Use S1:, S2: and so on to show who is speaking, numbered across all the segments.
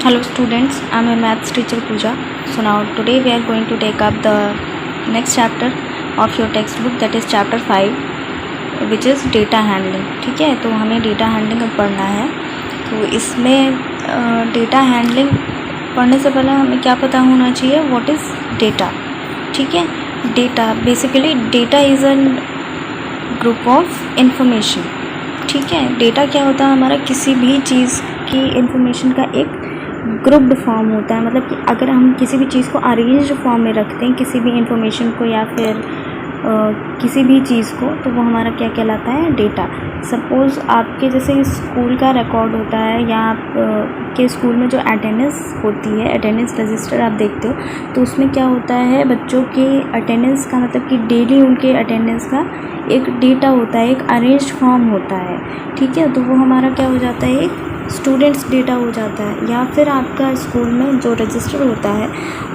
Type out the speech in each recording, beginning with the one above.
S1: Hello students, I am a maths teacher Pooja. So now today we are going to take up the next chapter of your textbook, that is chapter 5 which is data handling. ठीक है, तो हमें data handling अब पढ़ना है. तो इसमें data handling पढ़ने से पहले हमें क्या पता होना चाहिए, what is data. ठीक है, data basically data is a group of information. ठीक है, डेटा क्या होता है, हमारा किसी भी चीज़ की इन्फॉर्मेशन का एक ग्रुप्ड फॉर्म होता है. मतलब कि अगर हम किसी भी चीज़ को अरेंज्ड फॉर्म में रखते हैं, किसी भी इन्फॉर्मेशन को या फिर किसी भी चीज़ को, तो वो हमारा क्या कहलाता है, डेटा. सपोज़ आपके जैसे स्कूल का रिकॉर्ड होता है या आप के स्कूल में जो अटेंडेंस होती है, अटेंडेंस रजिस्टर आप देखते हो, तो उसमें क्या होता है, बच्चों के अटेंडेंस का मतलब कि डेली उनके अटेंडेंस का एक डेटा होता है, एक अरेंज्ड फॉर्म होता है. ठीक है, तो वो हमारा क्या हो जाता है, एक स्टूडेंट्स डेटा हो जाता है. या फिर आपका स्कूल में जो रजिस्टर होता है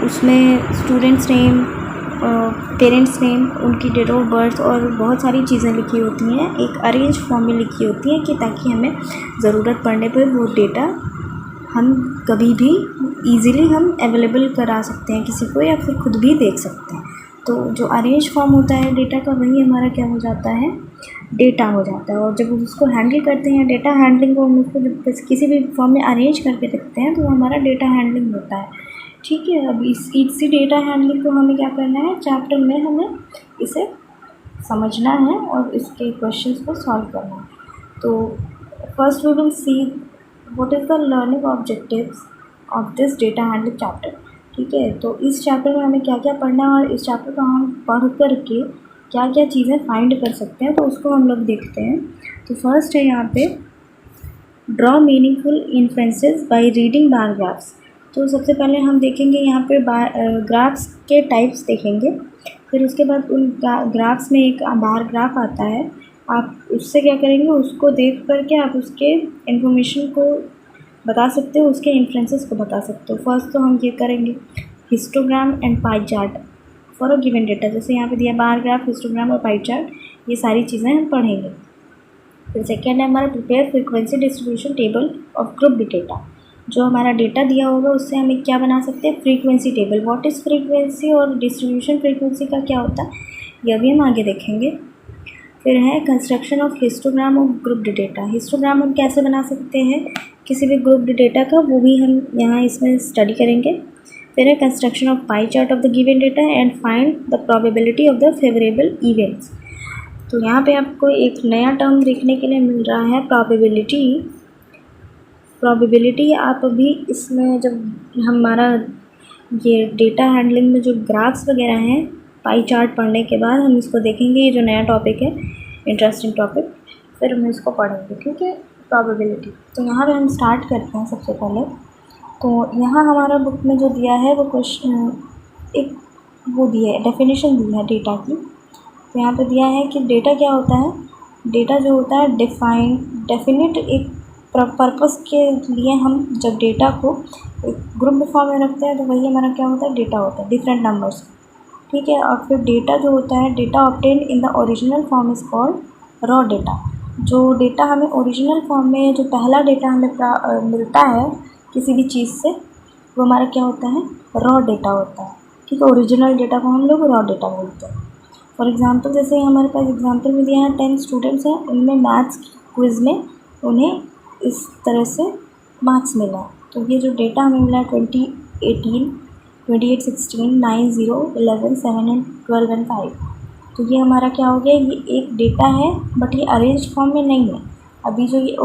S1: उसमें स्टूडेंट्स नेम, पेरेंट्स नेम, उनकी डेट ऑफ बर्थ और बहुत सारी चीज़ें लिखी होती हैं, एक अरेंज फॉर्म में लिखी होती हैं कि ताकि हमें ज़रूरत पड़ने पर वो डेटा हम कभी भी ईज़िली हम अवेलेबल करा सकते हैं किसी को, या फिर खुद भी देख सकते हैं. तो जो अरेंज फॉर्म होता है डेटा का, वही हमारा क्या हो जाता है, डेटा हो जाता है. और जब उसको हैंडल करते हैं, डेटा हैंडलिंग को हम उसको जब किसी भी फॉर्म में अरेंज करके रखते हैं, तो हमारा डेटा हैंडलिंग होता है. ठीक है, अब इसी डेटा हैंडलिंग को हमें क्या करना है, चैप्टर में हमें इसे समझना है और इसके क्वेश्चंस को सॉल्व करना है. तो first we will see what is the learning objectives of this data handling chapter. ठीक है, तो इस चैप्टर में हमें क्या क्या पढ़ना है और इस चैप्टर को हम पढ़ करके क्या क्या चीज़ें फाइंड कर सकते हैं, तो उसको हम लोग देखते हैं. तो फर्स्ट है यहाँ पे draw meaningful inferences by reading bar graphs. तो सबसे पहले हम देखेंगे यहाँ पे ग्राफ्स के टाइप्स देखेंगे. फिर उसके बाद उन ग्राफ्स में एक बार ग्राफ आता है, आप उससे क्या करेंगे, उसको देख करके आप उसके इन्फॉर्मेशन को बता सकते हो, उसके इन्फ्रेंसेस को बता सकते हो. फर्स्ट तो हम ये करेंगे histogram and pie chart for a given data. जैसे यहाँ पे दिया बार ग्राफ, हिस्टोग्राम और पाई चार्ट, ये सारी चीज़ें हम पढ़ेंगे. फिर सेकेंड है हमारा prepare frequency distribution table of group data. जो हमारा डेटा दिया होगा उससे हम क्या बना सकते हैं, frequency table. What is frequency और डिस्ट्रीब्यूशन फ्रीक्वेंसी का क्या होता है, यह भी हम आगे देखेंगे. फिर है construction of histogram of group data. Histogram हम कैसे बना सकते हैं किसी भी ग्रुप डेटा का, वो भी हम यहाँ इसमें स्टडी करेंगे. फिर है construction of pie chart of the given data and find the probability of the favourable events. तो यहाँ पे आपको एक नया टर्म देखने के लिए मिल रहा है, प्रोबेबिलिटी. प्रोबेबिलिटी आप अभी इसमें जब हमारा ये डेटा हैंडलिंग में जो ग्राफ्स वगैरह हैं, पाई चार्ट पढ़ने के बाद हम इसको देखेंगे. ये जो नया टॉपिक है, इंटरेस्टिंग टॉपिक, फिर हम इसको पढ़ेंगे. ठीक है, प्रोबेबिलिटी. तो यहाँ पे हम स्टार्ट करते हैं सबसे पहले. तो यहाँ हमारा बुक में जो दिया है वो क्वेश्चन एक वो दिया है, डेफिनेशन दी है डेटा की. तो यहाँ पे दिया है कि डेटा क्या होता है. डेटा जो होता है डेफिनिट एक पर्पस के लिए हम जब डेटा को एक ग्रुप फॉर्म में रखते हैं, तो वही हमारा क्या होता है, डेटा होता है, डिफरेंट नंबर्स. ठीक है, और फिर डेटा जो होता है, data obtain in the original form is called raw data. जो डेटा हमें ओरिजिनल फॉर्म में, जो पहला डेटा हमें मिलता है किसी भी चीज़ से, वो हमारा क्या होता है, रॉ डेटा होता है. ठीक है, ओरिजिनल डेटा को हम लोग रॉ डेटा बोलते हैं. फॉर एग्ज़ाम्पल जैसे हमारे पास एग्जाम्पल में दिया है 10 स्टूडेंट्स हैं, उनमें मैथ्स क्विज़ में उन्हें इस तरह से मार्क्स मिला. तो ये जो डेटा हमें मिला है 2018, 28, 16, 9, 0, 11, 7 एंड 12 एंड 5. तो ये हमारा क्या हो गया, ये एक डेटा है, बट ये अरेंज फॉर्म में नहीं है. अभी जो ये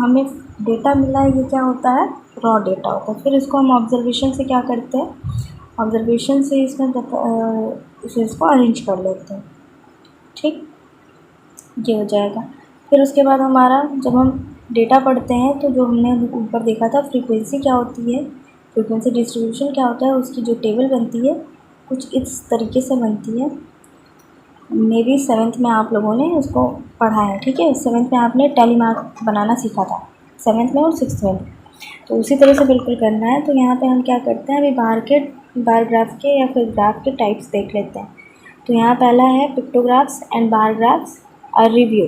S1: हमें डेटा मिला है, ये क्या होता है, रॉ डेटा होता है. फिर इसको हम ऑब्जर्वेशन से क्या करते हैं, ऑब्जर्वेशन से इसमें इसको अरेंज कर लेते हैं. ठीक, ये हो जाएगा. फिर उसके बाद हमारा जब हम डेटा पढ़ते हैं, तो जो हमने ऊपर देखा था, फ्रीक्वेंसी क्या होती है, फ्रीक्वेंसी डिस्ट्रीब्यूशन क्या होता है, उसकी जो टेबल बनती है कुछ इस तरीके से बनती है. मे बी 7th में आप लोगों ने उसको पढ़ा है. ठीक है, 7th में आपने टैली मार्क बनाना सीखा था, 7th में और 6th में. तो उसी तरह से बिल्कुल करना है. तो यहाँ पे हम क्या करते हैं, अभी बार ग्राफ के या फिर ग्राफ के टाइप्स देख लेते हैं. तो यहाँ पहला है pictographs and bar graphs are review.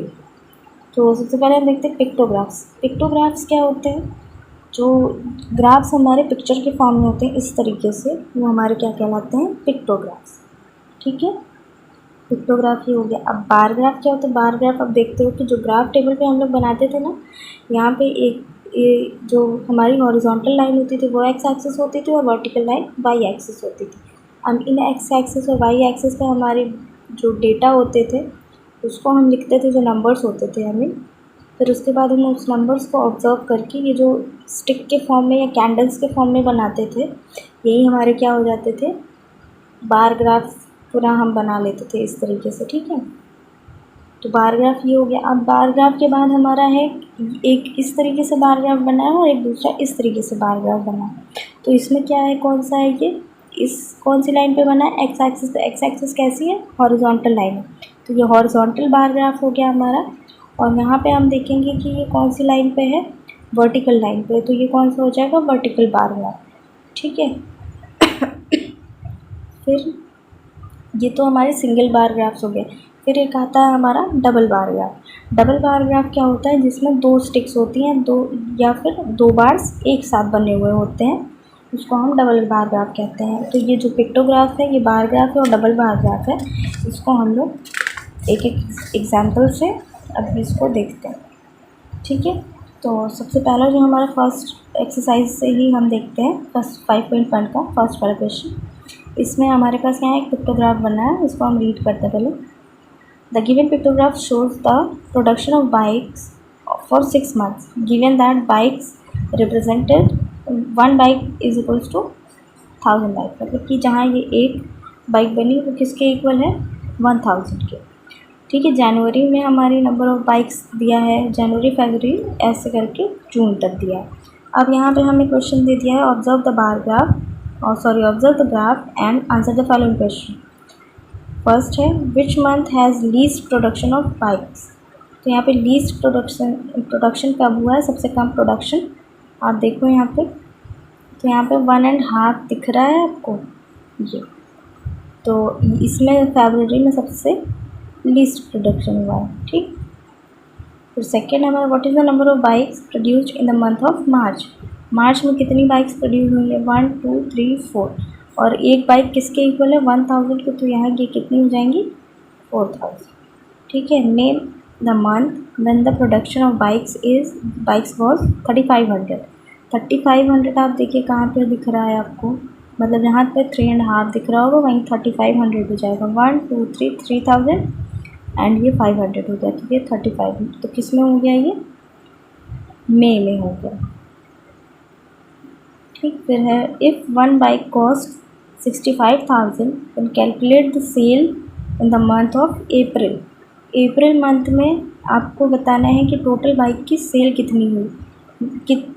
S1: तो सबसे पहले हम देखते हैं पिक्टोग्राफ्स. पिक्टोग्राफ्स क्या होते हैं, जो ग्राफ्स हमारे पिक्चर के फॉर्म में होते हैं इस तरीके से, वो हमारे क्या कहलाते हैं, पिक्टोग्राफ्स। ठीक है, पिक्टोग्राफ ही हो गया। अब बार ग्राफ क्या होता है? बार ग्राफ अब देखते हो कि जो ग्राफ टेबल पे हम लोग बनाते थे ना, यहाँ पे एक जो हमारी हॉरिजॉन्टल लाइन होती थी वो एक्स एक्सिस होती थी और वर्टिकल लाइन वाई एक्सिस होती थी। अब इन एक्स एक्सिस और वाई एक्सिस पे हमारे जो डेटा होते थे उसको हम लिखते थे, जो नंबर्स होते थे हमें। फिर उसके बाद हम उस नंबर्स को ऑब्जर्व करके ये जो स्टिक के फॉर्म में या कैंडल्स के फॉर्म में बनाते थे, यही हमारे क्या हो जाते थे, बार ग्राफ पूरा हम बना लेते थे इस तरीके से। ठीक है, तो बार ग्राफ ये हो गया। अब बार ग्राफ के बाद हमारा है एक इस तरीके से बार ग्राफ बना है और एक दूसरा इस तरीके से बार ग्राफ बना है। तो इसमें क्या है, कौन सा है ये, इस कौन सी लाइन पे बना है, एक्स एक्सिस पे। एक्स एक्सिस कैसी है, हॉरिजॉन्टल लाइन है, तो ये हॉरिजॉन्टल बार ग्राफ हो गया हमारा। और यहाँ पे हम देखेंगे कि ये कौन सी लाइन पे है, वर्टिकल लाइन पे, तो ये कौन सा हो जाएगा, वर्टिकल बार ग्राफ। ठीक है, फिर ये तो हमारे सिंगल बार ग्राफ्स हो गए। फिर एक आता है हमारा double bar graph. Double bar graph क्या होता है, जिसमें दो स्टिक्स होती हैं, दो या फिर दो बार्स एक साथ बने हुए होते हैं, उसको हम डबल बार ग्राफ कहते हैं। तो ये जो पिक्टोग्राफ है ये बार ग्राफ है और डबल बार ग्राफ है। इसको हम लोग एक एक एग्जाम्पल से अब इसको देखते हैं। ठीक है, तो सबसे पहला जो हमारा फर्स्ट एक्सरसाइज से ही हम देखते हैं, फर्स्ट 5.1 का फर्स्ट वाला क्वेश्चन। इसमें हमारे पास यहाँ एक पिक्टोग्राफ बना है, इसको हम रीड करते हैं पहले। The given pictograph shows the production of bikes for 6 months given that bikes represented 1 bike is equals to 1000 bike. मतलब कि जहाँ ये एक बाइक बनी वो किसके इक्वल है, 1000 के। ठीक है, जनवरी में हमारी नंबर ऑफ़ बाइक्स दिया है, जनवरी फरवरी ऐसे करके जून तक दिया है। अब यहाँ पे हमें क्वेश्चन दे दिया है, observe the bar graph observe the graph and answer the following question. First है, which month has least production of bikes. तो यहाँ पे लीस्ट प्रोडक्शन कब हुआ है, सबसे कम प्रोडक्शन। आप देखो यहाँ पे, तो यहाँ पे 1.5 दिख रहा है आपको ये, तो इसमें फरवरी में सबसे लीस्ट प्रोडक्शन हुआ है। ठीक, फिर सेकेंड हमारा, what is the number of bikes produced in the month of March. मार्च में कितनी बाइक्स प्रोड्यूस हुई है, 1 2 3 4, और एक बाइक किसके इक्वल है, 1000 के, तो यहाँ ये कितनी हो जाएंगी, 4000। ठीक है, name the month when the production of bikes was 3500। 3500 आप देखिए कहाँ पे दिख रहा है आपको, मतलब यहाँ पे 3.5 दिख रहा होगा, वहीं 3500 हो जाएगा। 1 2 3 3000 एंड ये 500 हो गया, तो ये 35। तो किस में हो गया, ये मई में हो गया। ठीक, फिर है, if 1 bike cost 65,000 then calculate the sale in the month of April. April month में आपको बताना है कि टोटल बाइक की सेल कितनी हुई,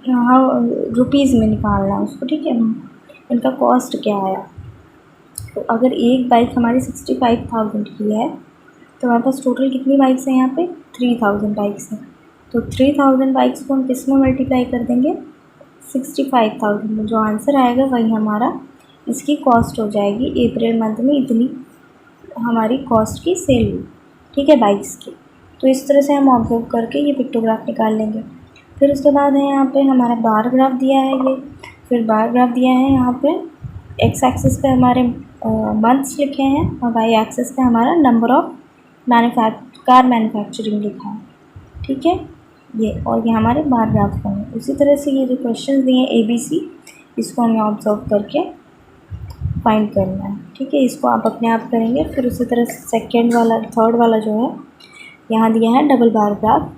S1: हाँ रुपीज़ में निकालना है उसको। ठीक है, इनका कॉस्ट क्या आया। तो अगर एक बाइक हमारी 65,000 की है तो हमारे पास टोटल कितनी बाइक्स हैं, यहाँ पे 3000 बाइक्स हैं। तो 3000 बाइक्स को हम किस में मल्टीप्लाई कर देंगे, 65,000 में। जो आंसर आएगा वही हमारा इसकी कॉस्ट हो जाएगी। अप्रैल मंथ में इतनी हमारी कॉस्ट की सेल हुई। ठीक है, बाइक्स की। तो इस तरह से हम ऑब्जर्व करके ये पिक्टोग्राफ निकाल लेंगे। फिर उसके बाद है यहाँ पे हमारा बार ग्राफ दिया है ये, फिर बार ग्राफ दिया है यहाँ पे, एक्स एक्सिस पे हमारे मंथ्स लिखे हैं और वाई एक्सिस पे हमारा नंबर ऑफ कार मैन्युफैक्चरिंग लिखा है। ठीक है, ये और ये हमारे बार ग्राफ बने। उसी तरह से ये जो क्वेश्चन दिए हैं ABC, इसको हमें ऑब्जर्व करके फाइंड करना है। ठीक है, इसको आप अपने आप करेंगे। फिर उसी तरह थर्ड वाला जो है यहाँ दिया है double bar graph.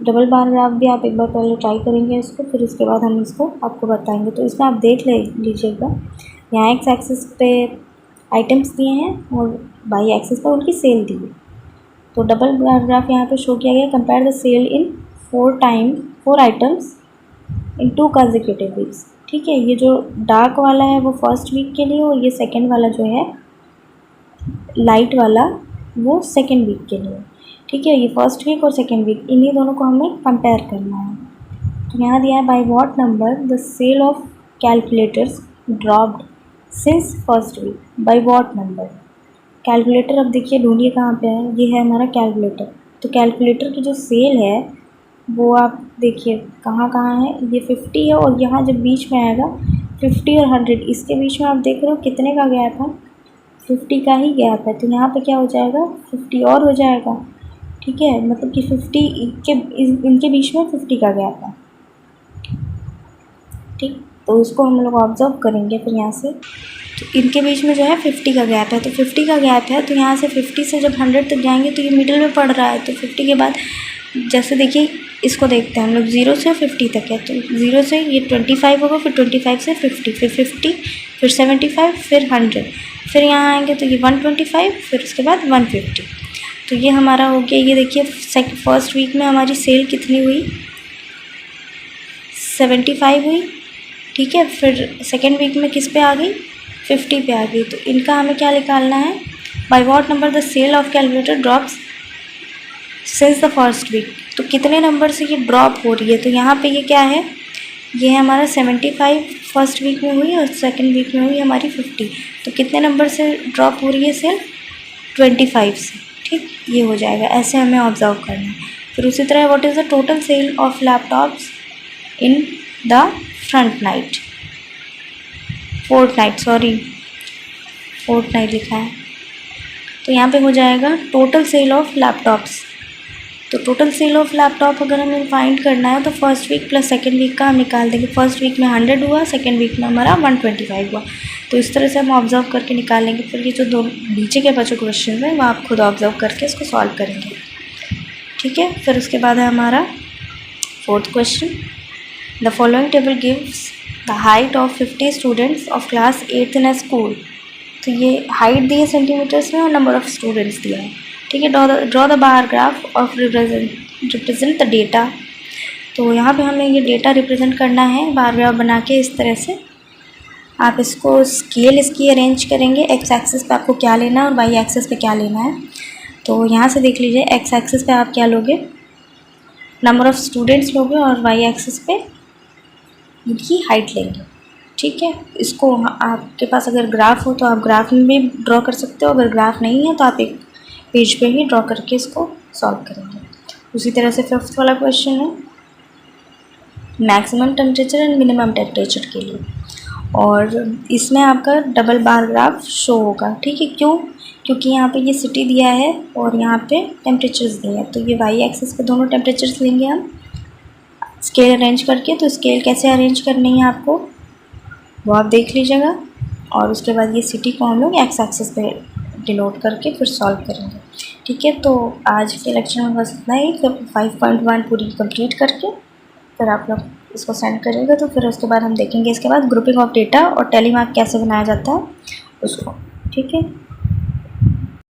S1: Double bar graph भी आप एक बार पहले ट्राई करेंगे इसको, फिर उसके बाद हम इसको आपको बताएंगे। तो इसमें आप देख लीजिएगा, यहाँ एक्स एक्सिस पे आइटम्स दिए हैं और वाई एक्सिस पर उनकी सेल दी है। तो डबल बार ग्राफ यहाँ पे शो किया गया, compare the sale in 4 items in 2 consecutive weeks. ठीक है, ये जो डार्क वाला है वो फर्स्ट वीक के लिए और ये सेकेंड वाला जो है लाइट वाला वो सेकेंड वीक के लिए। ठीक है, ये फर्स्ट वीक और सेकेंड वीक, इन्हीं दोनों को हमें कंपेयर करना है। तो यहाँ दिया है, by what number the sale of calculators dropped since first week. By what number, calculator अब देखिए ढूंढिए कहाँ पे है, ये है हमारा कैलकुलेटर। तो कैलकुलेटर की जो सेल है वो आप देखिए कहाँ कहाँ है। ये 50 है और यहाँ जब बीच में आएगा 50 और 100, इसके बीच में आप देख रहे हो कितने का गैप है, 50 का ही गैप है। तो यहाँ पे क्या हो जाएगा, 50 और हो जाएगा। ठीक है, मतलब कि 50 के इनके बीच में 50 का गैप है। ठीक, तो इसको हम लोग ऑब्जर्व करेंगे फिर यहाँ से। तो इनके बीच में जो है 50 का गैप है, तो 50 का गैप है, तो यहाँ से 50 से जब 100 तक जाएंगे तो ये मिडिल में पड़ रहा है। तो 50 के बाद जैसे देखिए इसको देखते हैं हम लोग, 0 से 50 तक है, तो 0 से ये 25 होगा, फिर 25 से 50, फिर 50, फिर 75, फिर 100, फिर यहाँ आएंगे तो ये 125, फिर उसके बाद 150। तो ये हमारा हो गया। ये देखिए फर्स्ट वीक में हमारी सेल कितनी हुई, 75 हुई। ठीक है, फिर सेकेंड वीक में किस पे आ गई, 50 पे आ गई। तो इनका हमें क्या निकालना है, by what number the sale of calculator drops since the first week. तो कितने नंबर से ये ड्रॉप हो रही है। तो यहाँ पे ये क्या है, ये है हमारा 75 फर्स्ट वीक में हुई और सेकेंड वीक में हुई हमारी 50। तो कितने नंबर से ड्रॉप हो रही है सेल, 25 से। ठीक, ये हो जाएगा, ऐसे हमें ऑब्जर्व करना है। फिर उसी तरह what is the total sale of laptops in the front night, fourth night लिखा है। तो यहाँ पे हो जाएगा टोटल सेल ऑफ लैपटॉप्स। तो टोटल सेल ऑफ लैपटॉप अगर हमें फाइंड करना है तो first week plus second week का हम निकाल देंगे। फर्स्ट वीक में 100 हुआ, सेकेंड वीक में हमारा 125 हुआ। तो इस तरह से हम ऑब्जर्व करके निकालेंगे। फिर ये जो दो नीचे के बचे क्वेश्चन हैं वो आप खुद ऑब्जर्व करके इसको सॉल्व करेंगे। ठीक है, फिर उसके बाद है हमारा fourth question, the following table gives the height of 50 students of class 8th in a school. तो ये हाइट दी है सेंटीमीटर्स में और नंबर ऑफ स्टूडेंट्स दिया है। ठीक है, draw the bar graph of represent the data. तो यहाँ पे हमें ये डेटा रिप्रेजेंट करना है बार ग्राफ बना के इस तरह से। आप इसको स्केल इसकी अरेंज करेंगे, एक्स एक्सिस पे आपको क्या लेना है और वाई एक्सिस पे क्या लेना है। तो यहाँ से देख लीजिए, एक्स एक्सिस पे आप क्या लोगे, नंबर ऑफ़ स्टूडेंट्स लोगे और वाई एक्सिस पे इनकी हाइट लेंगे। ठीक है, इसको आपके पास अगर ग्राफ हो तो आप ग्राफ में भी ड्रॉ कर सकते हो, अगर ग्राफ नहीं है तो आप एक पेज पे ही ड्रॉ करके इसको सॉल्व करेंगे। उसी तरह से फिफ्थ वाला क्वेश्चन है maximum temperature and minimum temperature के लिए, और इसमें आपका डबल बार ग्राफ शो होगा। ठीक है, क्यों, क्योंकि यहाँ पे ये सिटी दिया है और यहाँ पे टेम्परेचर्स दिए हैं। तो ये वाई एक्सिस पे दोनों टेम्परेचर्स लेंगे हम स्केल अरेंज करके। तो स्केल कैसे अरेंज करनी है आपको वो आप देख लीजिएगा, और उसके बाद ये सिटी को हम लोग एक्स एक्सिस पे डिनोट करके फिर सॉल्व करेंगे। ठीक है, तो आज के लेक्चर में बस इतना ही। 5.1 पूरी कंप्लीट करके फिर आप लोग इसको सेंड करेंगे। तो फिर उसके बाद हम देखेंगे इसके बाद ग्रुपिंग ऑफ डेटा और टेली मार्क कैसे बनाया जाता है उसको। ठीक है।